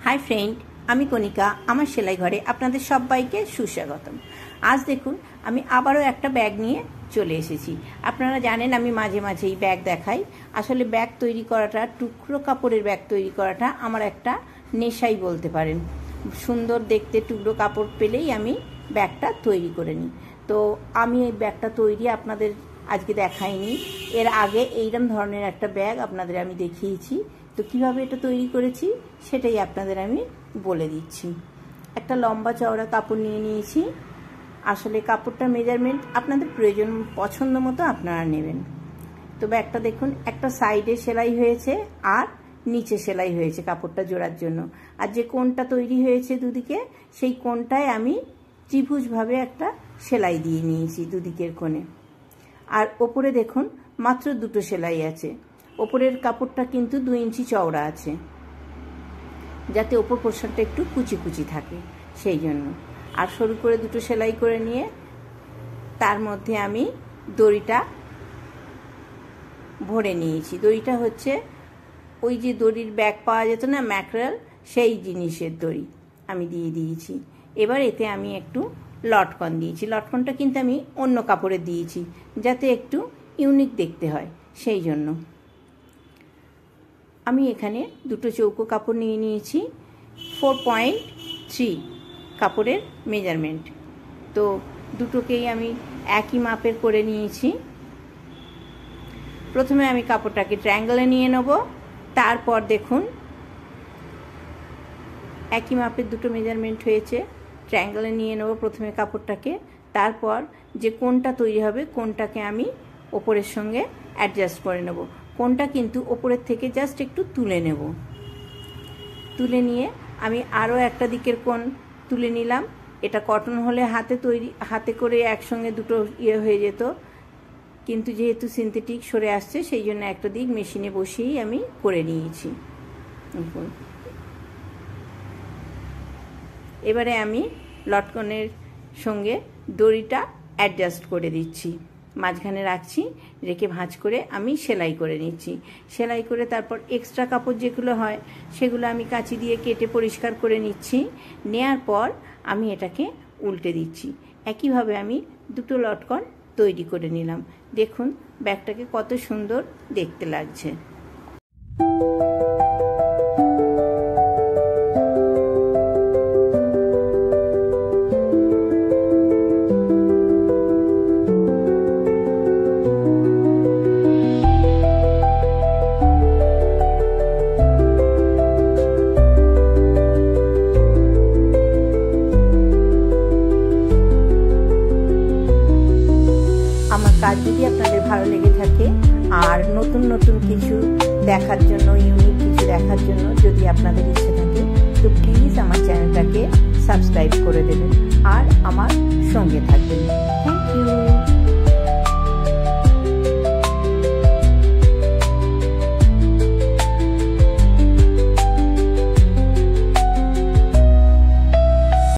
High friend आमी कनिका आमार सेलाई घरे आपनादेर सबाइके सुस्वागतम। आज देखुन आमी आबारो एकटा बैग निये चले एसेछि। आपनारा जानेन आमी माझे माझेई बैग देखाई। आसले बैग तैरी कराटा टुकरो कापड़ेर बैग तैरी कराटा आमार एकटा नेशाई बोलते पारेन। सुंदर देखते टुकरो कापड़ पेलेई आमी बैगटा तैरी करे निई। तो आमी एई बैगटा तैरी आपनादेर आजके देखाइनी। एर आगे एइरकम धरनेर एकटा बैग आपनादेर आमी देखिয়েছি। तो किभाबे এটা তৈরি করেছি সেটাই আপনাদের আমি বলে দিচ্ছি। একটা লম্বা চওড়া কাপড় নিয়ে নিয়েছি। আসলে কাপড়টার মেজারমেন্ট আপনাদের প্রয়োজন পছন্দ মতো আপনারা নেবেন। তো ব্যাগটা দেখুন একটা সাইডে সেলাই হয়েছে আর নিচে সেলাই হয়েছে কাপড়টা জোড়ার জন্য। আর যে কোণটা তৈরি হয়েছে দুদিকে সেই কোণটায় আমি ত্রিভুজভাবে একটা সেলাই দিয়ে নিয়েছি দুদিকের কোণে। আর উপরে দেখুন মাত্র দুটো সেলাই আছে। ওপরের কাপড়টা কিন্তু 2 ইঞ্চি চওড়া আছে যাতে ওপর পোর্শনটা একটু কুচি কুচি থাকে সেই জন্য। আর শুরু করে দুটো সেলাই করে নিয়ে তার মধ্যে আমি দড়িটা ভরে নিয়েছি। দড়িটা হচ্ছে ওই যে দড়ির ব্যাগ পাওয়া যেত না ম্যাকরেল সেই জিনিসের দড়ি আমি দিয়ে দিয়েছি। এবার এতে আমি একটু লটকন দিয়েছি। লটকনটা কিন্তু আমি অন্য কাপড়ে দিয়েছি যাতে একটু ইউনিক দেখতে হয় সেই জন্য। আমি এখানে দুটো চৌকো কাপড় নিয়ে নিয়েছি 4.3 কাপড়ের মেজারমেন্ট। তো দুটোকেই আমি একই মাপের করে নিয়েছি। প্রথমে আমি কাপড়টাকে ট্রায়াঙ্গলে নিয়ে নেব। তারপর দেখুন একই মাপের দুটো মেজারমেন্ট হয়েছে। ট্রায়াঙ্গলে নিয়ে নেব প্রথমে কাপড়টাকে। তারপর যে কোণটা তৈরি হবে কোণটাকে আমি ওপরের সঙ্গে অ্যাডজাস্ট করে নেব। কোণটা কিন্তু ওপরের থেকে জাস্ট একটু তুলে নেব। তুলে নিয়ে আমি আরও একটা দিকের কোণ তুলে নিলাম। এটা কটন হলে হাতে করে একসঙ্গে দুটো হয়ে যেত, কিন্তু যেহেতু সিনথেটিক সরে আসছে সেই জন্য একটা দিক মেশিনে বসিয়েই আমি করে নিয়েছি। এবারে আমি লটকনের সঙ্গে দড়িটা অ্যাডজাস্ট করে দিচ্ছি। মাঝখানে রাখছি, রেখে ভাঁজ করে আমি সেলাই করে নিচ্ছি। সেলাই করে তারপর এক্সট্রা কাপড় যেগুলো হয় সেগুলো আমি কাঁচি দিয়ে কেটে পরিষ্কার করে নিচ্ছি। নেয়ার পর আমি এটাকে উল্টে দিচ্ছি। একইভাবে আমি দুটো লটকন তৈরি করে নিলাম। দেখুন ব্যাগটাকে কত সুন্দর দেখতে লাগছে। আমার কাজ যদি আপনাদের ভালো লেগে থাকে আর নতুন নতুন কিছু দেখার জন্য ইউনিক কিছু দেখার জন্য যদি আপনাদের ইচ্ছে থাকে তো প্লিজ আমার চ্যানেলটাকে সাবস্ক্রাইব করে দেবেন আর আমার সঙ্গে থাকবেন।